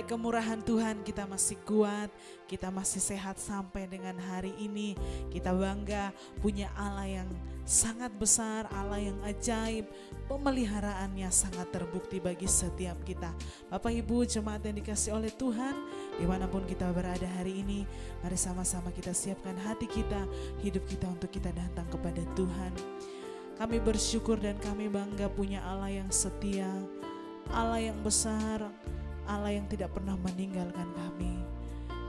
kemurahan Tuhan kita masih kuat, kita masih sehat sampai dengan hari ini. Kita bangga punya Allah yang sangat besar, Allah yang ajaib, pemeliharaannya sangat terbukti bagi setiap kita. Bapak Ibu jemaat yang dikasih oleh Tuhan, dimanapun kita berada hari ini, mari sama-sama kita siapkan hati kita, hidup kita untuk kita datang kepada Tuhan. Kami bersyukur dan kami bangga punya Allah yang setia, Allah yang besar, Allah yang tidak pernah meninggalkan kami.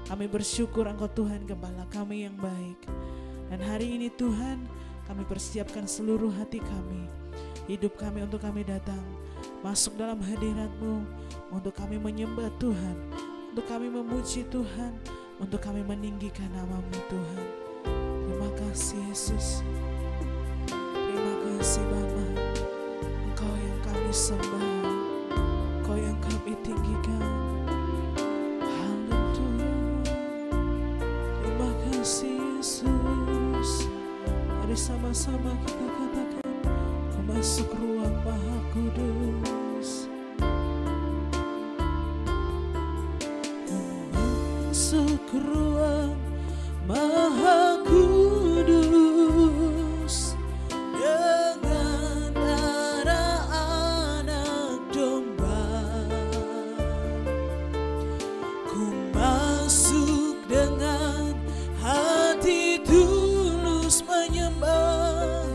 Kami bersyukur Engkau Tuhan Gembala kami yang baik. Dan hari ini Tuhan, kami persiapkan seluruh hati kami, hidup kami untuk kami datang masuk dalam hadirat-Mu, untuk kami menyembah Tuhan, untuk kami memuji Tuhan, untuk kami meninggikan nama-Mu Tuhan. Terima kasih Yesus, terima kasih Bapa, Engkau yang kami sembah, Engkau yang kami tinggikan. Haleluya. Terima kasih Yesus. Mari sama-sama kita katakan, Kau masuk ruang Maha Kudus. Kau masuk ruang Maha Kudus. Dengan darah anak domba, ku masuk dengan hati tulus menyembah,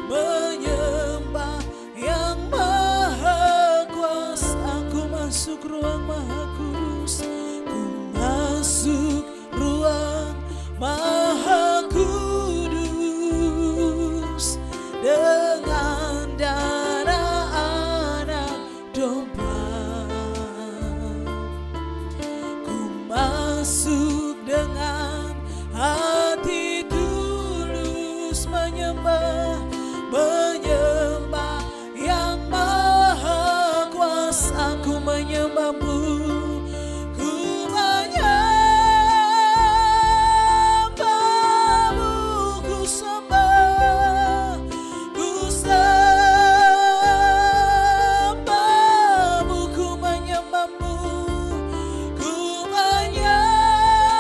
menyembah yang maha kuasa. Ku masuk ruang Maha Kudus, ku masuk ruang Maha Kudus. Dengan darah anak domba, ku masuk dengan hati tulus menyembah, menyembah yang maha kuasa. Ku menyembah-Mu, ku menyembah-Mu, ku sembah, ku sembah-Mu, ku menyembah-Mu, ku menyembah-Mu,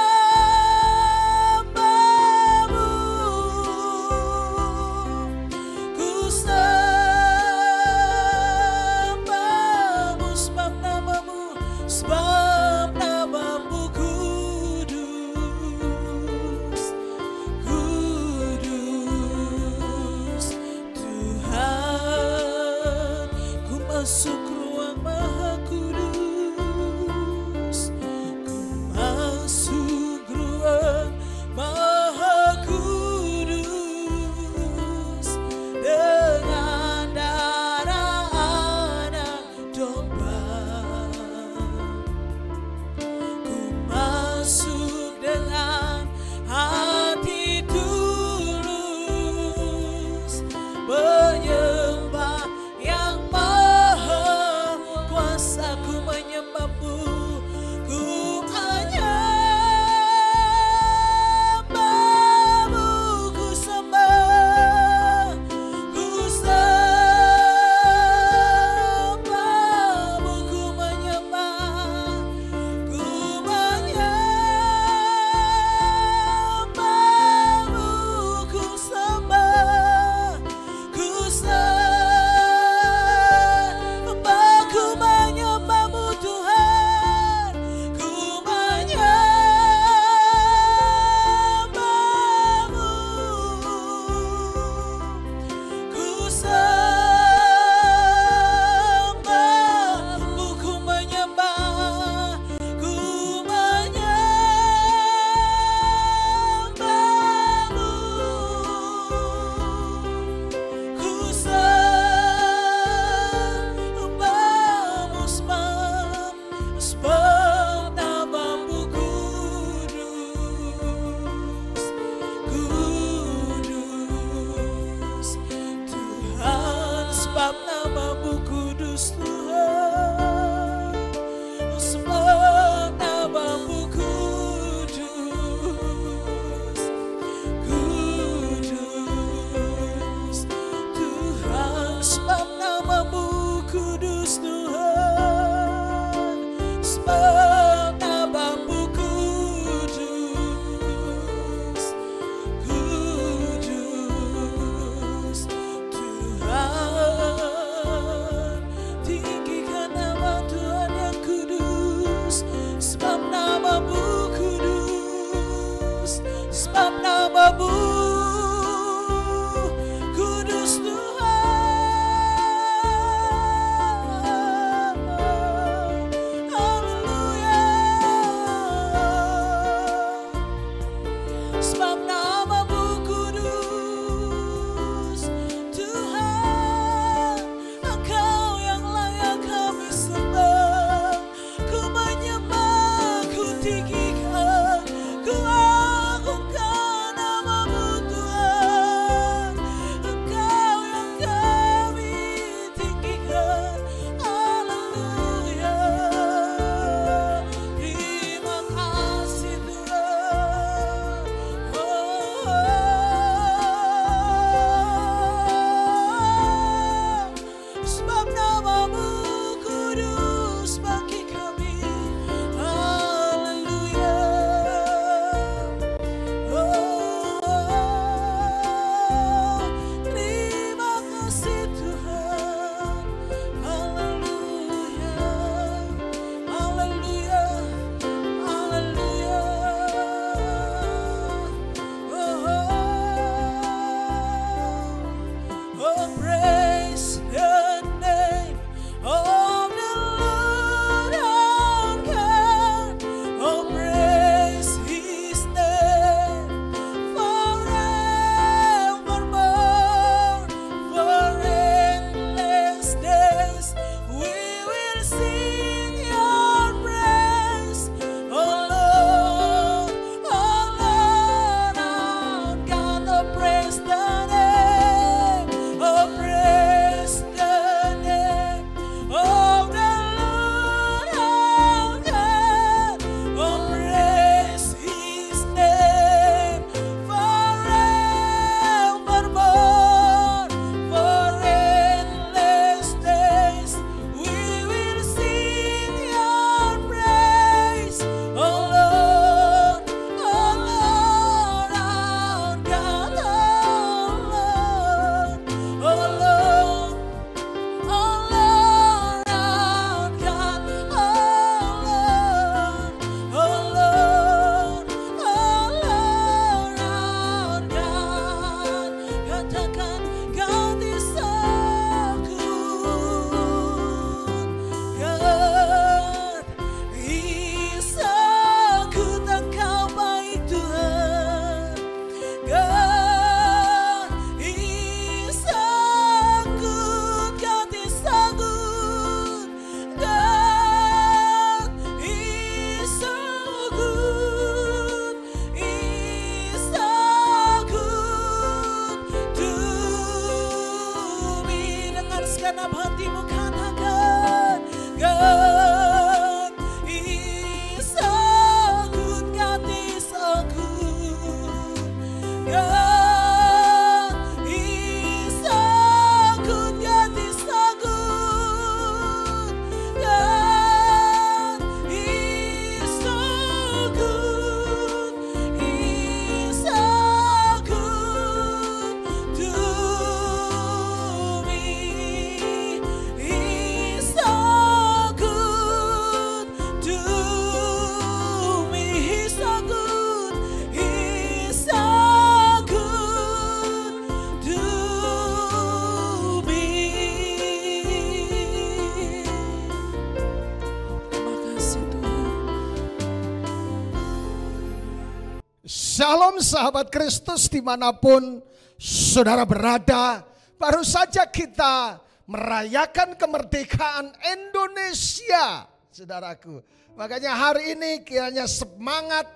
Shalom sahabat Kristus dimanapun saudara berada. Baru saja kita merayakan kemerdekaan Indonesia, saudaraku. Makanya hari ini kiranya semangat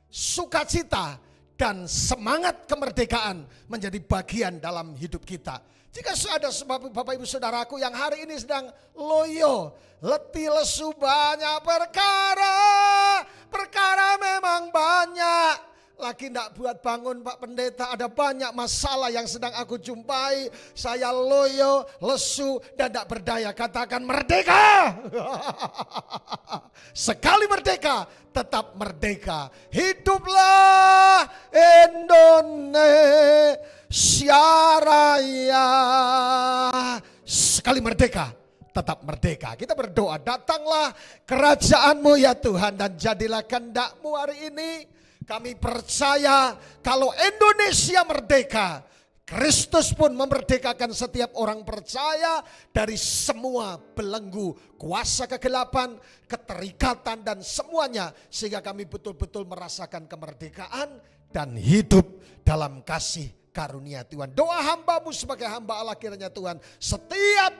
sukacita dan semangat kemerdekaan menjadi bagian dalam hidup kita. Jika ada Bapak Ibu Saudaraku yang hari ini sedang loyo, letih lesu banyak perkara memang banyak. Lagi tidak buat bangun Pak Pendeta, ada banyak masalah yang sedang aku jumpai. Saya loyo, lesu dan tidak berdaya. Katakan merdeka. Sekali merdeka, tetap merdeka. Hiduplah Indonesia Raya. Sekali merdeka, tetap merdeka. Kita berdoa, datanglah kerajaan-Mu ya Tuhan, dan jadilah kehendak-Mu hari ini. Kami percaya kalau Indonesia merdeka, Kristus pun memerdekakan setiap orang percaya dari semua belenggu, kuasa kegelapan, keterikatan dan semuanya. Sehingga kami betul-betul merasakan kemerdekaan dan hidup dalam kasih karunia Tuhan. Doa hamba-Mu sebagai hamba Allah kiranya Tuhan, setiap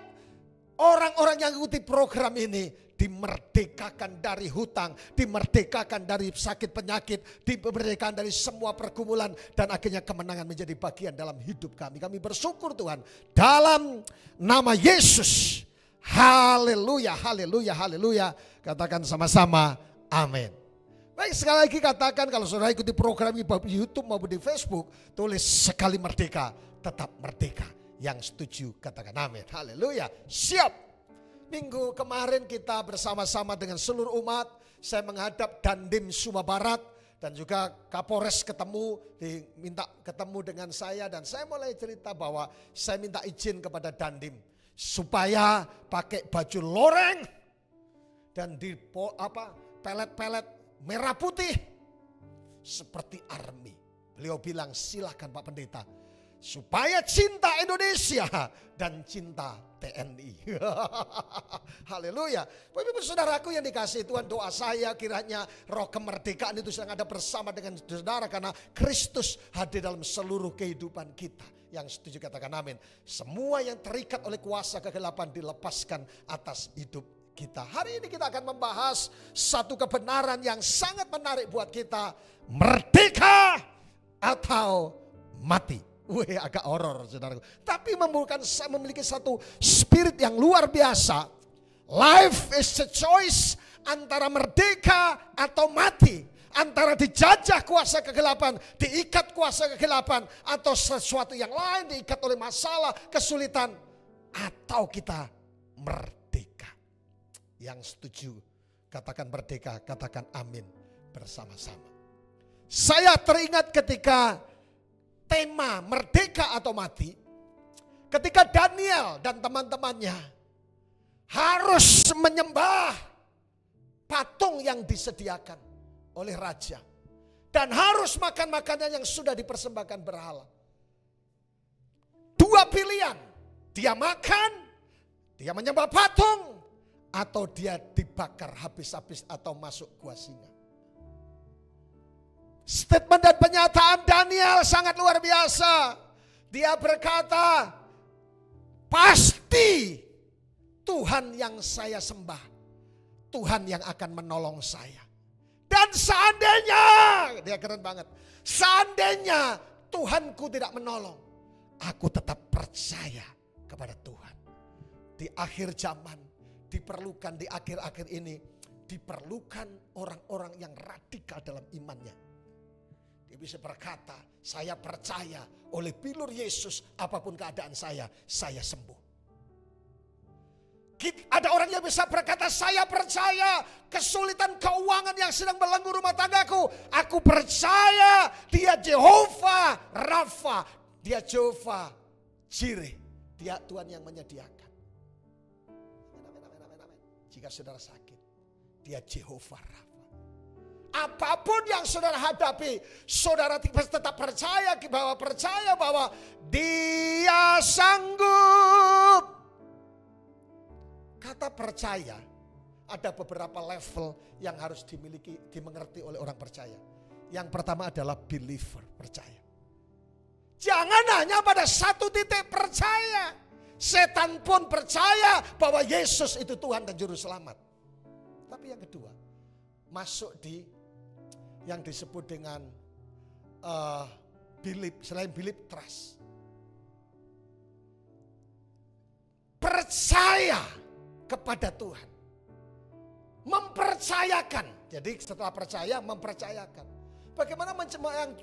orang-orang yang ikuti program ini dimerdekakan dari hutang, dimerdekakan dari sakit penyakit, dimerdekakan dari semua pergumulan, dan akhirnya kemenangan menjadi bagian dalam hidup kami. Kami bersyukur Tuhan dalam nama Yesus. Haleluya, haleluya, haleluya. Katakan sama-sama amin. Baik, sekali lagi katakan kalau saudara ikuti program ini di YouTube maupun di Facebook, tulis sekali merdeka, tetap merdeka. Yang setuju katakan amin. Haleluya. Siap. Minggu kemarin kita bersama-sama dengan seluruh umat, saya menghadap Dandim Sumba Barat dan juga Kapolres minta ketemu dengan saya, dan saya mulai cerita bahwa saya minta izin kepada Dandim supaya pakai baju loreng dan di pelet-pelet merah putih seperti army. Beliau bilang silakan Pak Pendeta, supaya cinta Indonesia dan cinta TNI. Haleluya. Bapak Ibu Saudaraku yang dikasihi Tuhan, doa saya kiranya roh kemerdekaan itu sedang ada bersama dengan saudara, karena Kristus hadir dalam seluruh kehidupan kita. Yang setuju katakan amin. Semua yang terikat oleh kuasa kegelapan dilepaskan atas hidup kita. Hari ini kita akan membahas satu kebenaran yang sangat menarik buat kita. Merdeka atau mati. Wih, agak horor saudaraku. Tapi memiliki satu spirit yang luar biasa. Life is a choice, antara merdeka atau mati. Antara dijajah kuasa kegelapan, diikat kuasa kegelapan, atau sesuatu yang lain diikat oleh masalah, kesulitan. Atau kita merdeka. Yang setuju katakan merdeka, katakan amin bersama-sama. Saya teringat ketika tema merdeka atau mati, ketika Daniel dan teman-temannya harus menyembah patung yang disediakan oleh raja dan harus makan makanan yang sudah dipersembahkan berhala. Dua pilihan, dia makan, dia menyembah patung, atau dia dibakar habis-habis atau masuk gua singa. Statement dan pernyataan Daniel sangat luar biasa. Dia berkata, pasti Tuhan yang saya sembah, Tuhan yang akan menolong saya. Dan seandainya, dia keren banget, seandainya Tuhanku tidak menolong, aku tetap percaya kepada Tuhan. Di akhir zaman diperlukan, di akhir-akhir ini diperlukan orang-orang yang radikal dalam imannya. Dia bisa berkata, saya percaya oleh pilur Yesus apapun keadaan saya sembuh. Ada orang yang bisa berkata, saya percaya kesulitan keuangan yang sedang belenggu rumah tanggaku. Aku percaya dia Jehovah Rafa, dia Jehovah Jireh, dia Tuhan yang menyediakan. Jika saudara sakit, dia Jehovah Rafa. Apapun yang saudara hadapi, saudara tetap percaya bahwa dia sanggup. Kata percaya ada beberapa level yang harus dimengerti oleh orang percaya. Yang pertama adalah believer, percaya. Jangan hanya pada satu titik percaya. Setan pun percaya bahwa Yesus itu Tuhan dan Juru Selamat. Tapi yang kedua, masuk di yang disebut dengan belief, selain belief, trust. Percaya kepada Tuhan. Mempercayakan. Jadi setelah percaya, mempercayakan. Bagaimana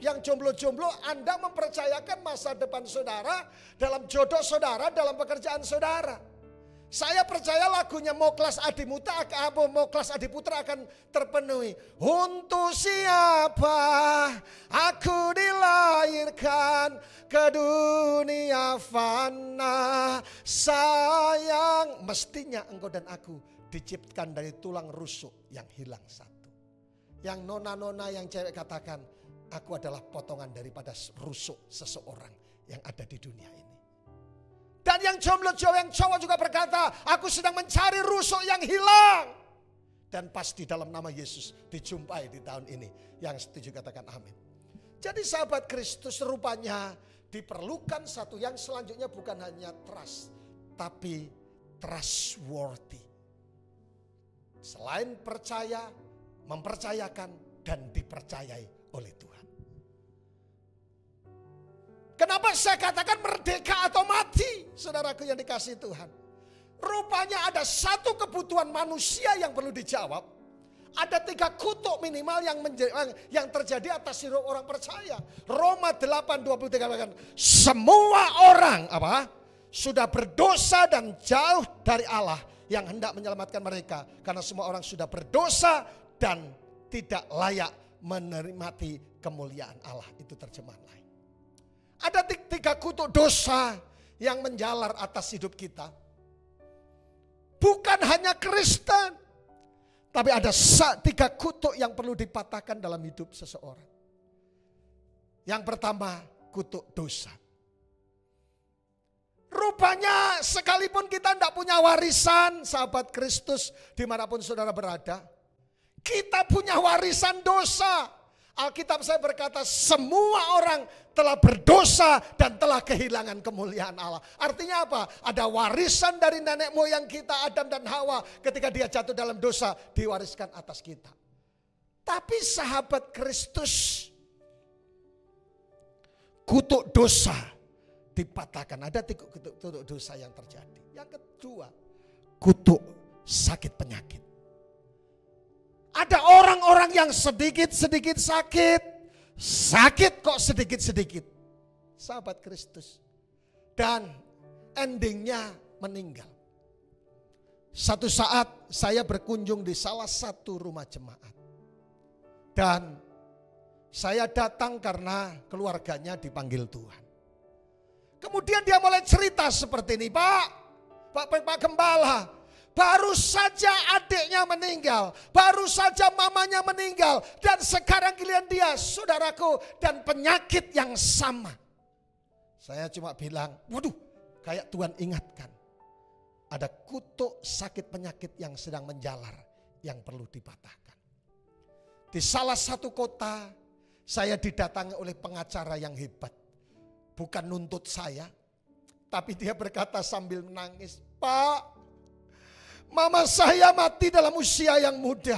yang jomblo-jomblo Anda mempercayakan masa depan saudara, dalam jodoh saudara, dalam pekerjaan saudara. Saya percaya lagunya Moklas Adiputra akan terpenuhi. Untuk siapa aku dilahirkan ke dunia fana, sayang mestinya engkau dan aku diciptakan dari tulang rusuk yang hilang satu. Yang nona-nona yang cewek katakan, aku adalah potongan daripada rusuk seseorang yang ada di dunia ini. Dan yang jomblo yang cowok juga berkata, aku sedang mencari rusuk yang hilang. Dan pasti dalam nama Yesus dijumpai di tahun ini. Yang setuju katakan amin. Jadi sahabat Kristus, rupanya diperlukan satu yang selanjutnya bukan hanya trust, tapi trustworthy. Selain percaya, mempercayakan dan dipercayai oleh Tuhan. Kenapa saya katakan merdeka atau mati, saudaraku yang dikasihi Tuhan? Rupanya ada satu kebutuhan manusia yang perlu dijawab. Ada 3 kutuk minimal yang terjadi atas hidup orang percaya. Roma 8:23 katakan, semua orang sudah berdosa dan jauh dari Allah yang hendak menyelamatkan mereka. Karena semua orang sudah berdosa dan tidak layak menikmati kemuliaan Allah. Itu terjemahan lain. Ada 3 kutuk dosa yang menjalar atas hidup kita. Bukan hanya Kristen, tapi ada 3 kutuk yang perlu dipatahkan dalam hidup seseorang. Yang pertama, kutuk dosa. Rupanya sekalipun kita tidak punya warisan, sahabat Kristus dimanapun saudara berada, kita punya warisan dosa. Alkitab saya berkata semua orang telah berdosa dan telah kehilangan kemuliaan Allah. Artinya apa? Ada warisan dari nenek moyang kita Adam dan Hawa ketika dia jatuh dalam dosa diwariskan atas kita. Tapi sahabat Kristus, kutuk dosa dipatahkan. Ada 3 kutuk dosa yang terjadi. Yang kedua, kutuk sakit penyakit. Ada orang-orang yang sedikit-sedikit sakit kok sedikit-sedikit. Sahabat Kristus. Dan endingnya meninggal. Satu saat saya berkunjung di salah satu rumah jemaat. Dan saya datang karena keluarganya dipanggil Tuhan. Kemudian dia mulai cerita seperti ini, Pak Gembala. Baru saja adiknya meninggal, baru saja mamanya meninggal, dan sekarang giliran dia, saudaraku, dan penyakit yang sama. Saya cuma bilang, waduh, kayak Tuhan ingatkan. Ada kutuk sakit penyakit yang sedang menjalar, yang perlu dipatahkan. Di salah satu kota, saya didatangi oleh pengacara yang hebat. Bukan nuntut saya, tapi dia berkata sambil menangis, Pak, mama saya mati dalam usia yang muda.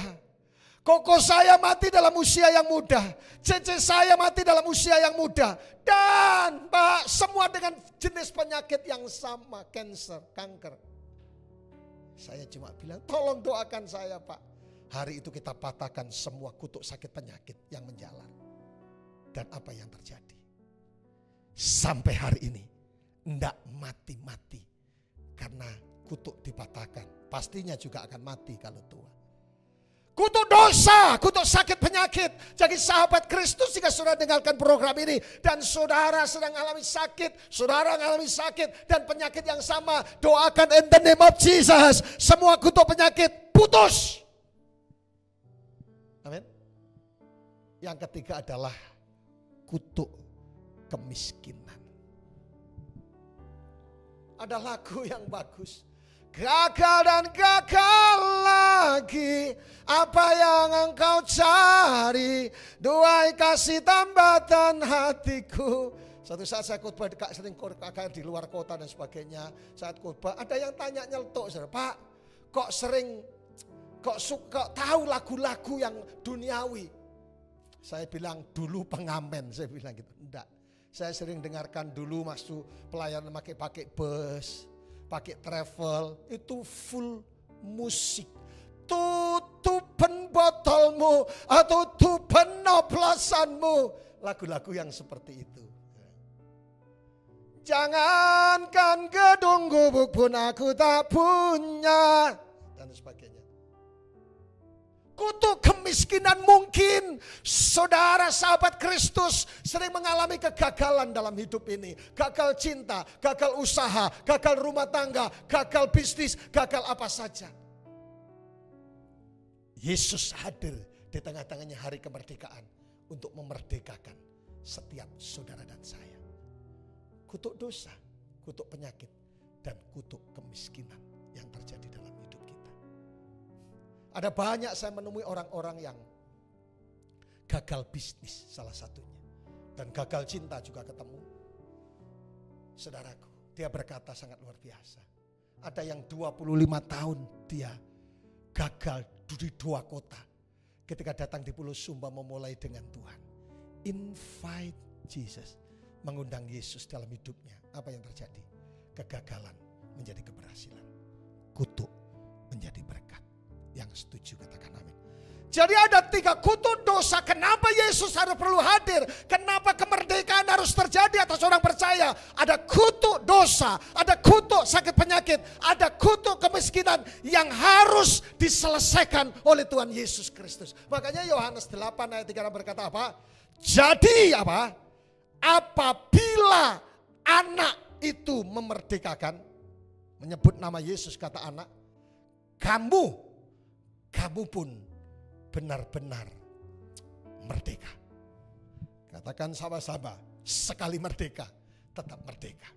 Koko saya mati dalam usia yang muda. Cece saya mati dalam usia yang muda. Dan Pak, semua dengan jenis penyakit yang sama, kanker. Saya cuma bilang, tolong doakan saya Pak. Hari itu kita patahkan semua kutuk sakit penyakit yang menjalar. Dan apa yang terjadi? Sampai hari ini, enggak mati-mati. Karena kutuk dipatahkan. Pastinya juga akan mati kalau tua. Kutuk dosa, kutuk sakit penyakit. Jadi sahabat Kristus, jika saudara dengarkan program ini dan saudara sedang alami sakit, saudara mengalami sakit dan penyakit yang sama, doakan in the name of Jesus. Semua kutuk penyakit putus. Amin. Yang ketiga adalah kutuk kemiskinan. Ada lagu yang bagus. gagal dan gagal lagi. Apa yang engkau cari, duai kasih tambatan hatiku. Suatu saat saya khotbah sering di luar kota dan sebagainya. Saat khotbah ada yang tanya nyeletuk, Pak, kok tahu lagu-lagu yang duniawi? Saya bilang dulu pengamen, saya bilang gitu. Enggak. Saya sering dengarkan dulu masuk pelayanan pakai bus, pakai travel, itu full musik. Tutupan botolmu atau tutupan oplosanmu, lagu-lagu yang seperti itu. Jangankan gedung gubuk pun aku tak punya, dan sebagainya. Kutuk kemiskinan mungkin saudara sahabat Kristus sering mengalami kegagalan dalam hidup ini. Gagal cinta, gagal usaha, gagal rumah tangga, gagal bisnis, gagal apa saja. Yesus hadir di tengah-tengahnya hari kemerdekaan untuk memerdekakan setiap saudara dan saya. Kutuk dosa, kutuk penyakit, dan kutuk kemiskinan yang terjadi dalam hidup kita. Ada banyak saya menemui orang-orang yang gagal bisnis salah satunya. Dan gagal cinta juga ketemu. Saudaraku, dia berkata sangat luar biasa. Ada yang 25 tahun dia gagal di 2 kota. Ketika datang di Pulau Sumba memulai dengan Tuhan. Invite Jesus. Mengundang Yesus dalam hidupnya. Apa yang terjadi? Kegagalan menjadi keberhasilan. Kutuk menjadi berkat. Yang setuju katakan amin. Jadi ada 3 kutuk dosa. Kenapa Yesus harus perlu hadir? Kenapa kemerdekaan harus terjadi atas orang percaya? Ada kutuk dosa, ada kutuk sakit penyakit, ada kutuk kemiskinan yang harus diselesaikan oleh Tuhan Yesus Kristus. Makanya Yohanes 8 ayat 3 berkata apa? Jadi apa? Apabila anak itu memerdekakan, menyebut nama Yesus kata anak, kamu pun benar-benar merdeka. Katakan sama-sama, sekali merdeka, tetap merdeka.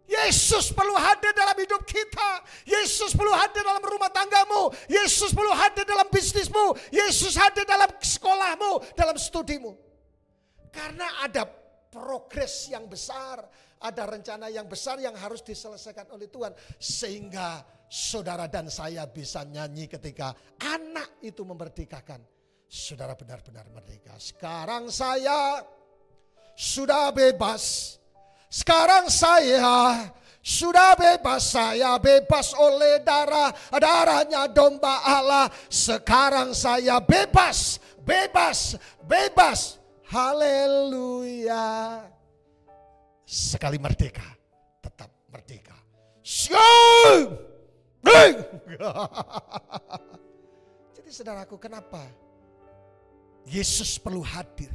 Yesus perlu hadir dalam hidup kita. Yesus perlu hadir dalam rumah tanggamu. Yesus perlu hadir dalam bisnismu. Yesus hadir dalam sekolahmu, dalam studimu. Karena ada progres yang besar, ada rencana yang besar yang harus diselesaikan oleh Tuhan. Sehingga saudara dan saya bisa nyanyi ketika anak itu memerdekakan. Saudara benar-benar merdeka. Sekarang saya sudah bebas. Sekarang saya sudah bebas. Saya bebas oleh darahnya domba Allah. Sekarang saya bebas. Bebas. Haleluya. Sekali merdeka, tetap merdeka. Siap. Jadi saudaraku, kenapa Yesus perlu hadir?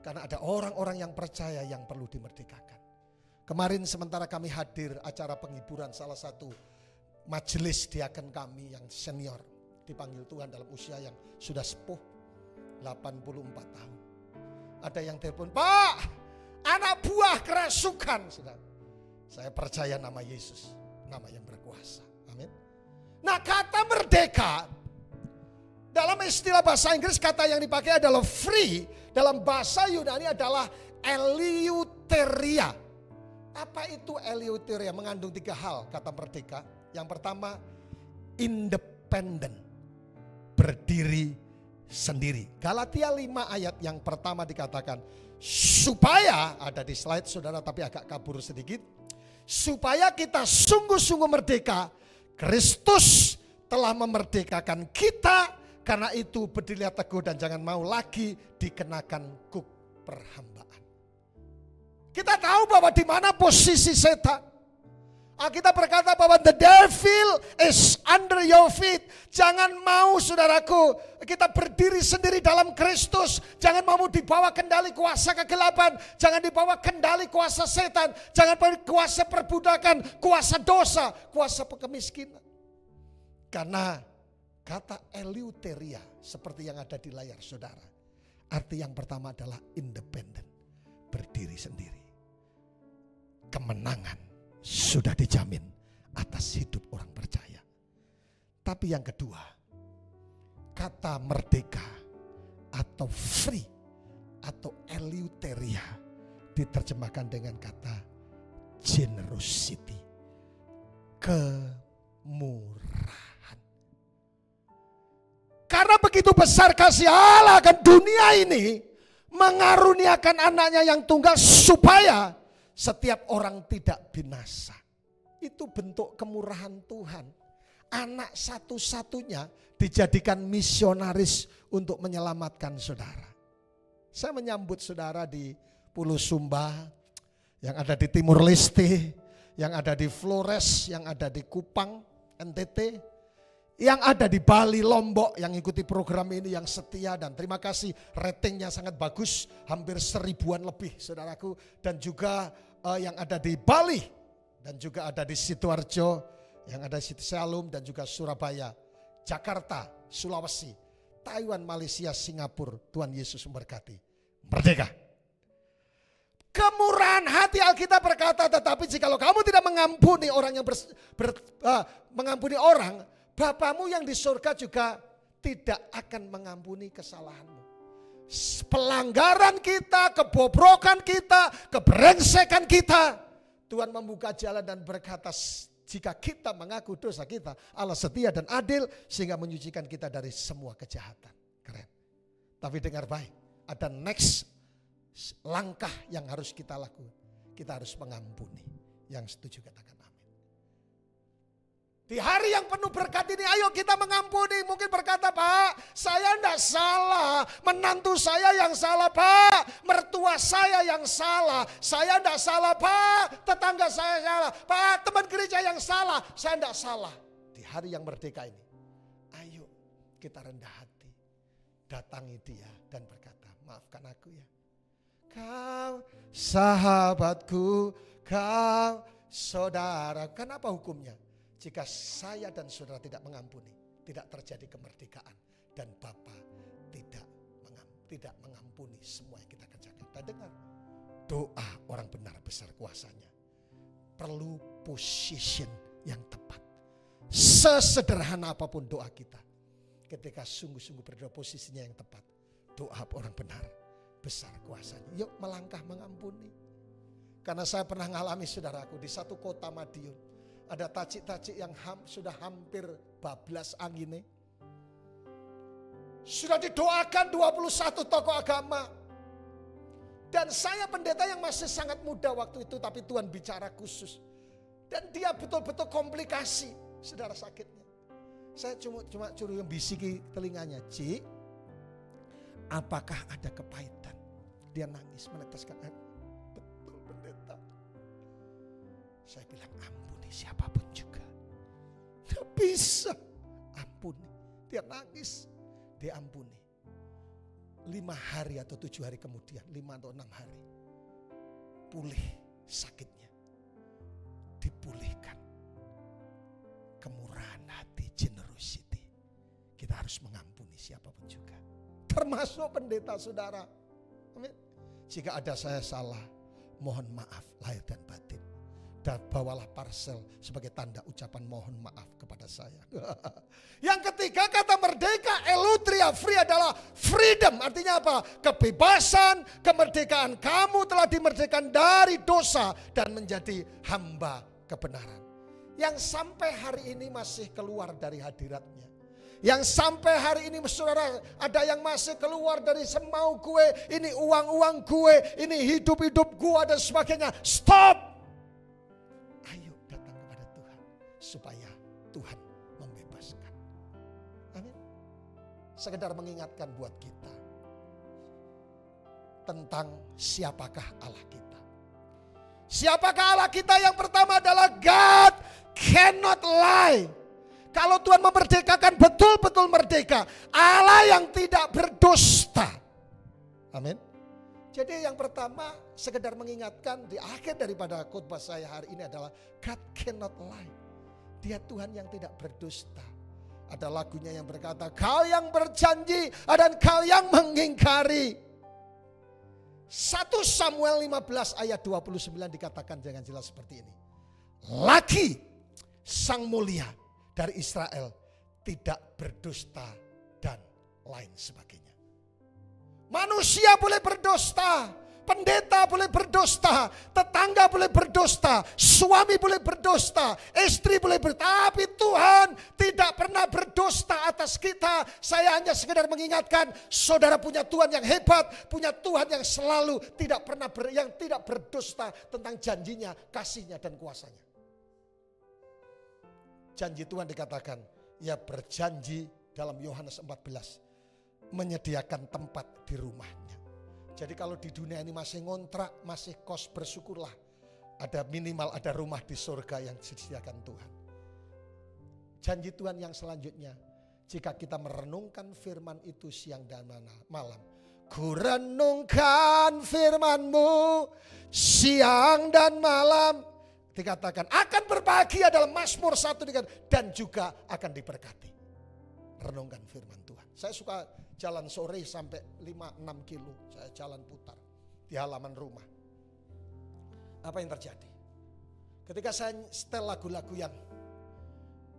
Karena ada orang-orang yang percaya yang perlu dimerdekakan. Kemarin sementara kami hadir acara penghiburan salah satu majelis diaken kami yang senior, dipanggil Tuhan dalam usia yang sudah sepuh 84 tahun. Ada yang telepon, Pak, anak buah kerasukan. Saya percaya nama Yesus, nama yang berkuasa. Amin. Nah, kata merdeka dalam istilah bahasa Inggris kata yang dipakai adalah free. Dalam bahasa Yunani adalah eleuteria. Apa itu eleuteria? Mengandung 3 hal kata merdeka. Yang pertama, independen, berdiri sendiri. Galatia 5 ayat yang pertama dikatakan, supaya, ada di slide saudara tapi agak kabur sedikit, supaya kita sungguh-sungguh merdeka. Kristus telah memerdekakan kita, karena itu berdirilah teguh dan jangan mau lagi dikenakan kuk perhambaan. Kita tahu bahwa di mana posisi setan. Alkitab berkata bahwa the devil is under your feet. Jangan mau saudaraku, kita berdiri sendiri dalam Kristus. Jangan mau dibawa kendali kuasa kegelapan. Jangan dibawa kendali kuasa setan. Jangan kuasa perbudakan, kuasa dosa, kuasa kemiskinan. Karena kata eleuteria seperti yang ada di layar saudara. Arti yang pertama adalah independen, berdiri sendiri. Kemenangan sudah dijamin atas hidup orang percaya. Tapi yang kedua, kata merdeka atau free atau eleuteria diterjemahkan dengan kata generosity, kemurahan. Karena begitu besar kasih Allah akan dunia ini, mengaruniakan anaknya yang tunggal supaya setiap orang tidak binasa. Itu bentuk kemurahan Tuhan. Anak satu-satunya dijadikan misionaris untuk menyelamatkan saudara. Saya menyambut saudara di Pulau Sumba, yang ada di Timur Leste, yang ada di Flores, yang ada di Kupang, NTT, yang ada di Bali, Lombok, yang ikuti program ini yang setia, dan terima kasih ratingnya sangat bagus, hampir 1000-an lebih saudaraku, dan juga yang ada di Bali, dan juga ada di Sidoarjo, yang ada di Shalom, dan juga Surabaya, Jakarta, Sulawesi, Taiwan, Malaysia, Singapura. Tuhan Yesus memberkati. Merdeka. Kemurahan hati Alkitab berkata, tetapi jikalau kamu tidak mengampuni orang yang mengampuni orang, Bapamu yang di surga juga tidak akan mengampuni kesalahanmu. Pelanggaran kita, kebobrokan kita, kebrengsekan kita, Tuhan membuka jalan dan berkata, jika kita mengaku dosa kita, Allah setia dan adil sehingga menyucikan kita dari semua kejahatan. Keren. Tapi dengar baik, ada next langkah yang harus kita lakukan. Kita harus mengampuni. Yang setuju katakan amin. Di hari yang penuh berkat ini, ayo kita mengampuni. Mungkin berkata, Pak, saya tidak salah. Menantu saya yang salah, Pak. Mertua saya yang salah. Saya tidak salah, Pak. Tetangga saya salah. Pak, teman gereja yang salah. Saya tidak salah. Di hari yang merdeka ini, ayo kita rendah hati. Datangi dia dan berkata, maafkan aku ya. Kau sahabatku, kau saudara. Kenapa hukumnya? Jika saya dan saudara tidak mengampuni, tidak terjadi kemerdekaan. Dan Bapa tidak mengampuni semua yang kita kerjakan. Dan dengar, doa orang benar besar kuasanya. Perlu position yang tepat. Sesederhana apapun doa kita, ketika sungguh-sungguh berdoa posisinya yang tepat, doa orang benar besar kuasanya. Yuk melangkah mengampuni. Karena saya pernah ngalami saudaraku di satu kota Madiun. Ada tacik-tacik yang sudah hampir bablas anginnya. Sudah didoakan 21 tokoh agama. Dan saya pendeta yang masih sangat muda waktu itu, tapi Tuhan bicara khusus. Dan dia betul-betul komplikasi, saudara sakitnya. Saya cuma curi yang bisiki telinganya, Ci, apakah ada kepahitan? Dia nangis meneteskan air. Betul pendeta. Saya bilang ampuni siapapun juga. Tidak bisa. Ampuni. Dia nangis. Dia ampuni. 5 hari atau 7 hari kemudian. 5 atau 6 hari. Pulih sakitnya. Dipulihkan. Kemurahan hati, generosity. Kita harus mengampuni siapapun juga. Termasuk pendeta saudara. Amin. Jika ada saya salah, mohon maaf lahir dan batin. Dan bawalah parcel sebagai tanda ucapan mohon maaf kepada saya. Yang ketiga, kata merdeka, eleuteria, free adalah freedom. Artinya apa? Kebebasan, kemerdekaan. Kamu telah dimerdekakan dari dosa dan menjadi hamba kebenaran. Yang sampai hari ini masih keluar dari hadiratnya. Yang sampai hari ini saudara, ada yang masih keluar dari semau gue, ini uang-uang gue, ini hidup-hidup gue dan sebagainya. Stop! Ayo datang kepada Tuhan supaya Tuhan membebaskan. Amin. Sekedar mengingatkan buat kita tentang siapakah Allah kita. Siapakah Allah kita? Yang pertama adalah God cannot lie. Kalau Tuhan memerdekakan, betul-betul merdeka. Allah yang tidak berdusta. Amin. Jadi yang pertama, sekedar mengingatkan di akhir daripada khotbah saya hari ini adalah God cannot lie. Dia Tuhan yang tidak berdusta. Ada lagunya yang berkata, Kau yang berjanji dan Kau yang mengingkari. 1 Samuel 15 ayat 29 dikatakan dengan jelas seperti ini. Laki sang mulia dari Israel tidak berdusta dan lain sebagainya. Manusia boleh berdusta, pendeta boleh berdusta, tetangga boleh berdusta, suami boleh berdusta, istri boleh berdusta, tapi Tuhan tidak pernah berdusta atas kita. Saya hanya sekedar mengingatkan, saudara punya Tuhan yang hebat, punya Tuhan yang selalu tidak pernah yang tidak berdusta tentang janjinya, kasihnya dan kuasanya. Janji Tuhan dikatakan, ia berjanji dalam Yohanes 14 menyediakan tempat di rumahnya. Jadi kalau di dunia ini masih ngontrak, masih kos, bersyukurlah. Ada minimal ada rumah di surga yang disediakan Tuhan. Janji Tuhan yang selanjutnya, jika kita merenungkan firman itu siang dan malam. Ku renungkan firman-Mu siang dan malam. Dikatakan akan berbahagia dalam Mazmur 1 dan juga akan diberkati. Renungkan firman Tuhan. Saya suka jalan sore sampai 5-6 kilo. Saya jalan putar di halaman rumah. Apa yang terjadi? Ketika saya setel lagu-lagu yang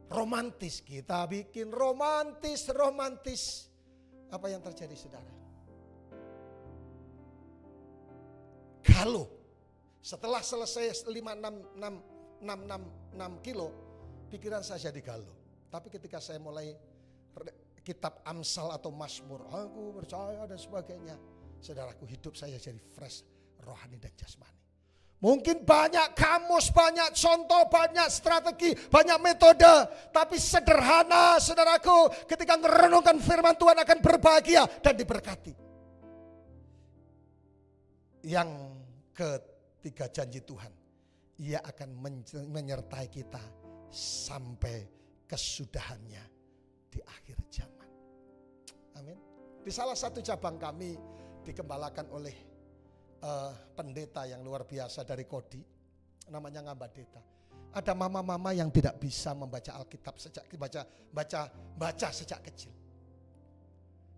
romantis. Kita bikin romantis. Apa yang terjadi saudara? Galuh. Setelah selesai 5-6 kilo. Pikiran saya jadi galuh. Tapi ketika saya mulai kitab Amsal atau Mazmur, aku percaya dan sebagainya, saudaraku, hidup saya jadi fresh, rohani dan jasmani. Mungkin banyak kamus, banyak contoh, banyak strategi, banyak metode, tapi sederhana saudaraku, ketika merenungkan firman Tuhan akan berbahagia dan diberkati. Yang ketiga, janji Tuhan, ia akan menyertai kita sampai kesudahannya di akhir zaman. Amin. Di salah satu cabang kami dikembalakan oleh pendeta yang luar biasa dari Kodi, namanya Ngambadeta. Ada mama-mama yang tidak bisa membaca Alkitab sejak baca sejak kecil.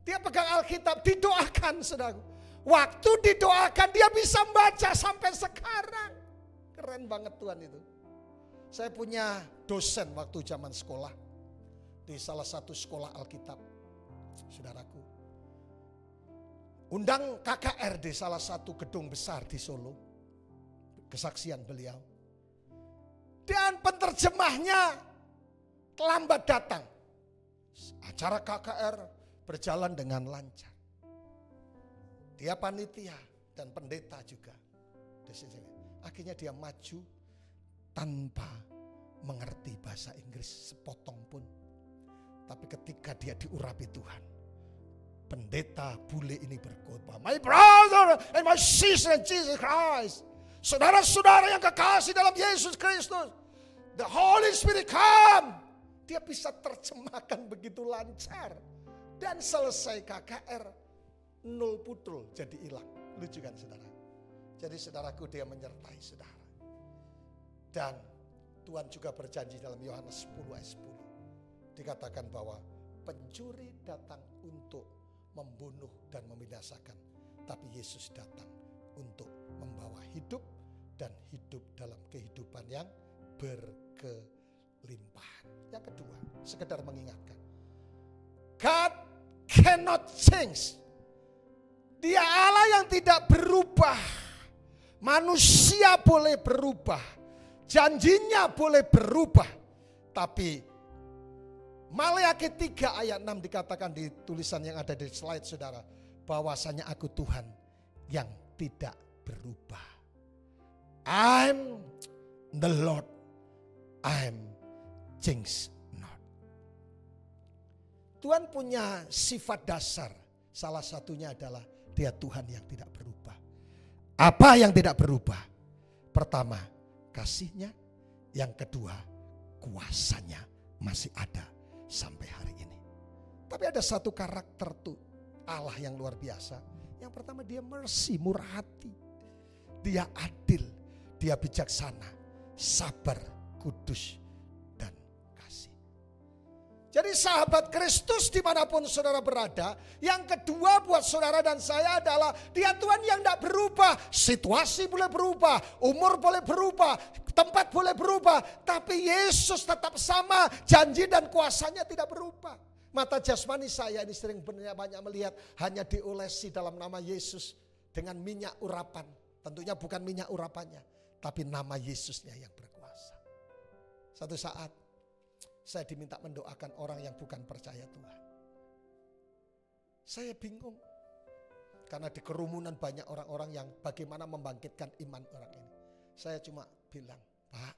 Dia pegang Alkitab, didoakan saudara. Waktu didoakan dia bisa membaca sampai sekarang. Keren banget Tuhan itu. Saya punya dosen waktu zaman sekolah di salah satu sekolah Alkitab, saudaraku. Undang KKR di salah satu gedung besar di Solo, kesaksian beliau. Dan penerjemahnya terlambat datang. Acara KKR berjalan dengan lancar. Dia panitia dan pendeta juga. Akhirnya dia maju tanpa mengerti bahasa Inggris sepotong pun. Tapi ketika dia diurapi Tuhan, pendeta bule ini berkhotbah, my brother and my sister in Jesus Christ, saudara-saudara yang kekasih dalam Yesus Kristus, the Holy Spirit come. Dia bisa terjemahkan begitu lancar. Dan selesai KKR, 0 putul jadi hilang. Lucu kan saudara? Jadi saudaraku, dia menyertai saudara. Dan Tuhan juga berjanji dalam Yohanes 10 ayat 10. Dikatakan bahwa pencuri datang untuk membunuh dan membinasakan. Tapi Yesus datang untuk membawa hidup dan hidup dalam kehidupan yang berkelimpahan. Yang kedua, sekedar mengingatkan. God cannot change. Dia Allah yang tidak berubah. Manusia boleh berubah. Janjinya boleh berubah. Tapi Maleakhi 3 ayat 6 dikatakan di tulisan yang ada di slide saudara. Bahwasanya aku Tuhan yang tidak berubah. I'm the Lord. I'm change not. Tuhan punya sifat dasar. Salah satunya adalah Dia Tuhan yang tidak berubah. Apa yang tidak berubah? Pertama, kasih-Nya. Yang kedua, kuasanya masih ada sampai hari ini. Tapi ada satu karakter tuh Allah yang luar biasa. Yang pertama, Dia mercy, murah hati. Dia adil, Dia bijaksana, sabar, kudus, dan kasih. Jadi sahabat Kristus dimanapun saudara berada, yang kedua buat saudara dan saya adalah Dia Tuhan yang tidak berubah. Situasi boleh berubah, umur boleh berubah, tempat boleh berubah, tapi Yesus tetap sama, janji dan kuasanya tidak berubah. Mata jasmani saya ini sering banyak melihat hanya diolesi dalam nama Yesus dengan minyak urapan. Tentunya bukan minyak urapannya, tapi nama Yesusnya yang berkuasa. Satu saat saya diminta mendoakan orang yang bukan percaya Tuhan. Saya bingung. Karena di kerumunan banyak orang-orang yang bagaimana membangkitkan iman orang ini. Saya cuma bilang, Pak,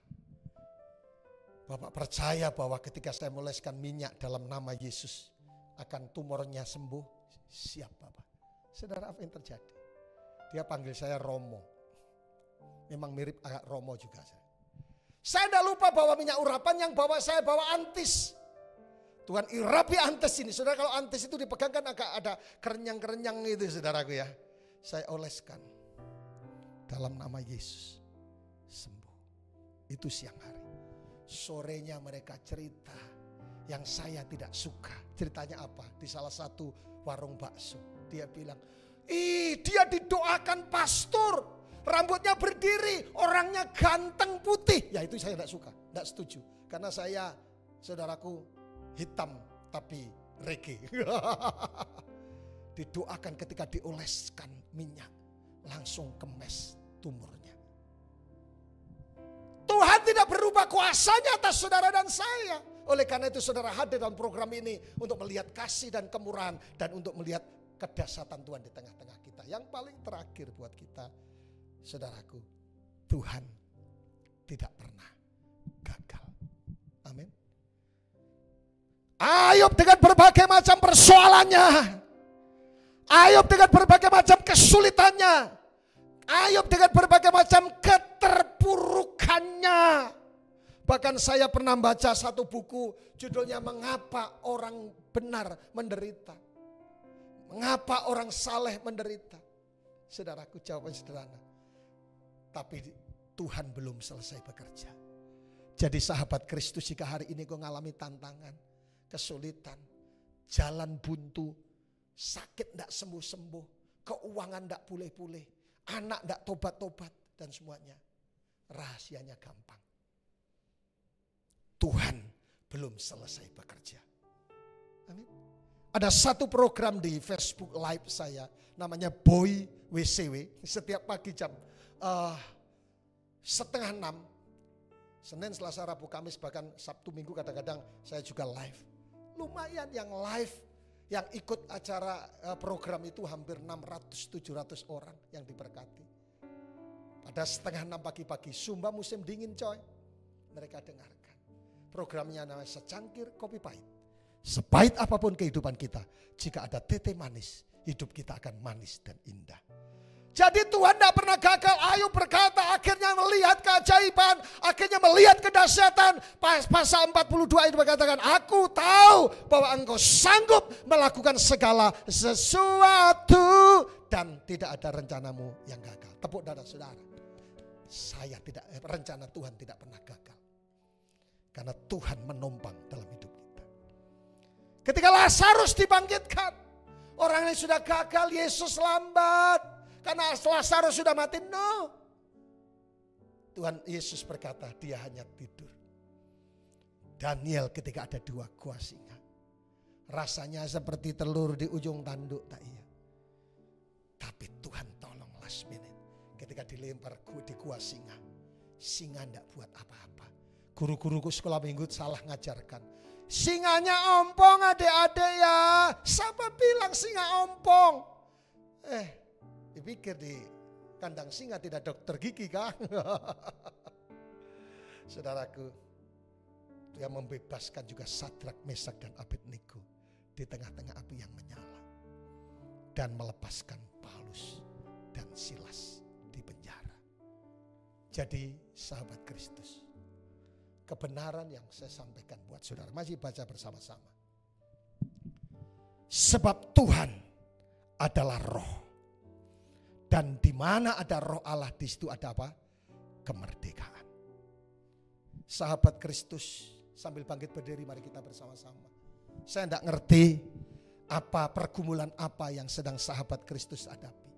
Bapak percaya bahwa ketika saya meleskan minyak dalam nama Yesus akan tumornya sembuh? Siap Bapak. Saudara, apa yang terjadi? Dia panggil saya Romo. Memang mirip agak Romo juga. Saya tidak lupa bawa minyak urapan, yang bawa saya bawa antis. Tuhan irapi antis ini. Saudara, kalau antis itu dipegang kan agak ada kerenyang-kerenyang itu saudaraku ya. Saya oleskan. Dalam nama Yesus sembuh. Itu siang hari. Sorenya mereka cerita yang saya tidak suka. Ceritanya apa? Di salah satu warung bakso. Dia bilang, dia didoakan pastor, rambutnya berdiri, orangnya ganteng putih. Ya itu saya tidak suka, tidak setuju. Karena saya, saudaraku, hitam tapi reggae. Didoakan ketika dioleskan minyak, langsung kempes tumornya. Tuhan tidak berubah kuasanya atas saudara dan saya. Oleh karena itu saudara hadir dalam program ini untuk melihat kasih dan kemurahan dan untuk melihat kedahsyatan Tuhan di tengah-tengah kita. Yang paling terakhir buat kita, saudaraku, Tuhan tidak pernah gagal. Amin. Ayub dengan berbagai macam persoalannya, Ayub dengan berbagai macam kesulitannya, Ayub dengan berbagai macam keterpurukannya. Bahkan saya pernah baca satu buku judulnya Mengapa Orang Benar Menderita. Mengapa orang saleh menderita? Saudaraku, jawabannya sederhana. Tapi Tuhan belum selesai bekerja. Jadi sahabat Kristus, jika hari ini kau mengalami tantangan, kesulitan, jalan buntu, sakit tidak sembuh-sembuh, keuangan tidak pulih-pulih, anak tidak tobat-tobat dan semuanya, rahasianya gampang. Tuhan belum selesai bekerja. Amin. Ada satu program di Facebook Live saya, namanya Boy WCW. Setiap pagi jam 5:30, Senin, Selasa, Rabu, Kamis, bahkan Sabtu, Minggu kadang-kadang saya juga live. Lumayan yang live, yang ikut acara program itu hampir 600-700 orang yang diberkati. Pada 5:30 pagi-pagi, Sumba musim dingin coy. Mereka dengarkan. Programnya namanya Secangkir Kopi Pahit. Sepahit apapun kehidupan kita, jika ada tete manis, hidup kita akan manis dan indah. Jadi Tuhan tidak pernah gagal. Ayub berkata, akhirnya melihat keajaiban, akhirnya melihat kedahsyatan. Pasal 42 itu berkatakan, aku tahu bahwa engkau sanggup melakukan segala sesuatu dan tidak ada rencanamu yang gagal. Tepuk dada saudara. Rencana Tuhan tidak pernah gagal. Karena Tuhan menopang dalam hidup kita. Ketika Lazarus dibangkitkan, orang yang sudah gagal, Yesus lambat. Karena Lazarus sudah mati, no. Tuhan Yesus berkata, dia hanya tidur. Daniel ketika ada 2 gua singa, rasanya seperti telur di ujung tanduk, tak iya. Tapi Tuhan tolong last minute. Ketika dilempar di gua singa tidak buat apa-apa. Guru-guruku sekolah minggu salah ngajarkan. Singanya ompong adik-adik ya. Siapa bilang singa ompong? Dipikir di kandang singa tidak dokter gigi kah? Saudaraku, dia membebaskan juga Sadrak, Mesak dan Abednego di tengah-tengah api yang menyala. Dan melepaskan Paulus dan Silas di penjara. Jadi sahabat Kristus, kebenaran yang saya sampaikan buat saudara, masih baca bersama-sama. Sebab Tuhan adalah roh. Dan di mana ada roh Allah, di situ ada apa? Kemerdekaan. Sahabat Kristus, sambil bangkit berdiri, mari kita bersama-sama. Saya tidak ngerti apa pergumulan apa yang sedang sahabat Kristus hadapi.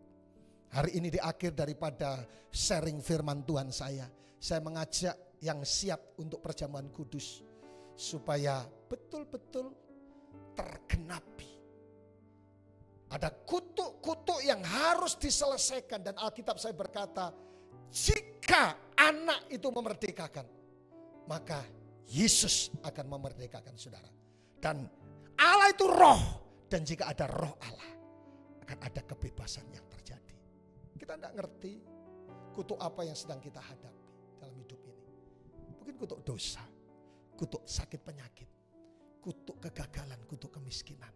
Hari ini di akhir daripada sharing firman Tuhan saya mengajak yang siap untuk perjamuan kudus supaya betul-betul tergenapi. Ada kutuk-kutuk yang harus diselesaikan, dan Alkitab saya berkata, jika anak itu memerdekakan, maka Yesus akan memerdekakan saudara. Dan Allah itu roh, dan jika ada roh Allah akan ada kebebasan yang terjadi. Kita tidak ngerti kutuk apa yang sedang kita hadapi dalam hidup ini. Mungkin kutuk dosa, kutuk sakit penyakit, kutuk kegagalan, kutuk kemiskinan.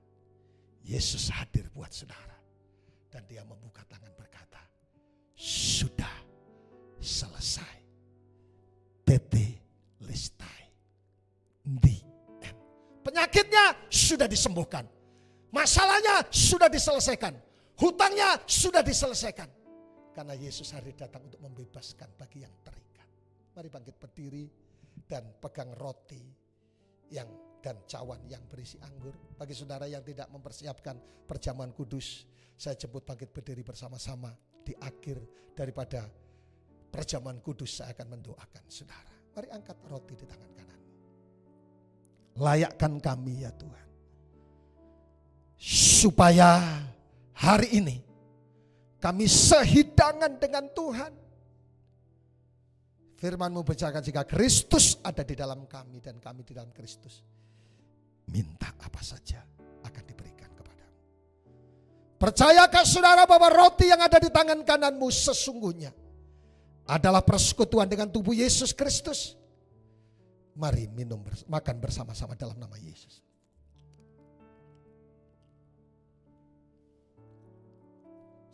Yesus hadir buat saudara, dan dia membuka tangan berkata, sudah selesai. Tete listai. The end. Penyakitnya sudah disembuhkan. Masalahnya sudah diselesaikan. Hutangnya sudah diselesaikan. Karena Yesus hadir datang untuk membebaskan bagi yang terikat. Mari bangkit berdiri dan pegang roti dan cawan yang berisi anggur. Bagi saudara yang tidak mempersiapkan perjamuan kudus, saya jemput bangkit berdiri bersama-sama. Di akhir daripada perjamuan kudus saya akan mendoakan saudara. Mari angkat roti di tangan kanan. Layakkan kami ya Tuhan, supaya hari ini kami sehidangan dengan Tuhan. Firman-Mu berkata, jika Kristus ada di dalam kami dan kami di dalam Kristus, minta apa saja akan diberikan kepadamu. Percayakah saudara bahwa roti yang ada di tangan kananmu sesungguhnya adalah persekutuan dengan tubuh Yesus Kristus? Mari makan bersama-sama dalam nama Yesus.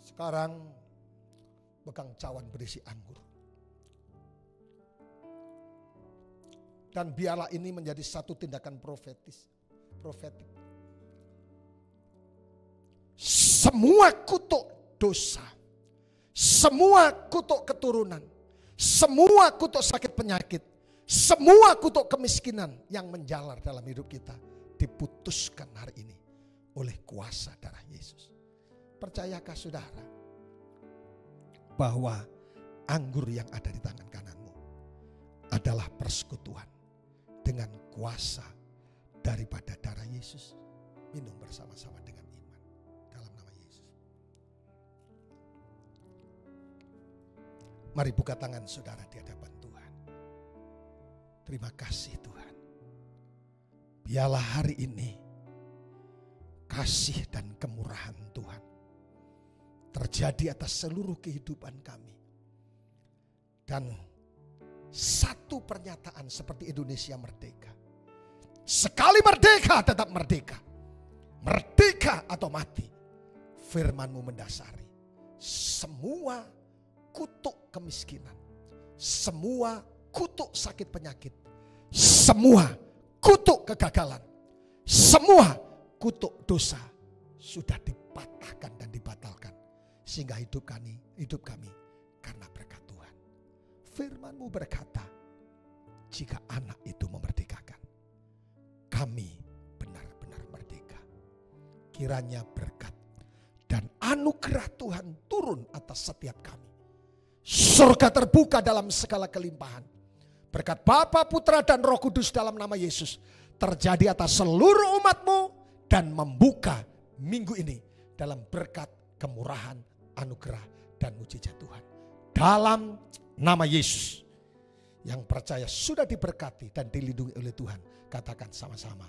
Sekarang pegang cawan berisi anggur. Dan biarlah ini menjadi satu tindakan profetik. Semua kutuk dosa, semua kutuk keturunan, semua kutuk sakit penyakit, semua kutuk kemiskinan yang menjalar dalam hidup kita diputuskan hari ini oleh kuasa darah Yesus. Percayakah saudara bahwa anggur yang ada di tangan kananmu adalah persekutuan dengan kuasa daripada darah Yesus? Minum bersama-sama dengan iman dalam nama Yesus. Mari buka tangan saudara di hadapan Tuhan. Terima kasih Tuhan. Biarlah hari ini kasih dan kemurahan Tuhan terjadi atas seluruh kehidupan kami. Dan satu pernyataan seperti Indonesia merdeka. Sekali merdeka tetap merdeka. Merdeka atau mati. Firman-Mu mendasari semua kutuk kemiskinan, semua kutuk sakit penyakit, semua kutuk kegagalan, semua kutuk dosa sudah dipatahkan dan dibatalkan. Sehingga hidup kami karena berkat Tuhan. Firman-Mu berkata, jika anak itu memerdekakan, kami benar-benar merdeka. Kiranya berkat dan anugerah Tuhan turun atas setiap kami. Surga terbuka dalam segala kelimpahan. Berkat Bapa, Putra, dan Roh Kudus dalam nama Yesus terjadi atas seluruh umat-Mu dan membuka minggu ini dalam berkat, kemurahan, anugerah, dan mujizat Tuhan. Dalam nama Yesus. Yang percaya sudah diberkati dan dilindungi oleh Tuhan. Katakan sama-sama,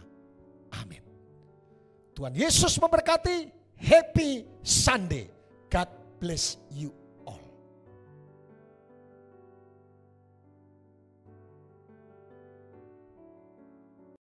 amin. Tuhan Yesus memberkati. Happy Sunday. God bless you.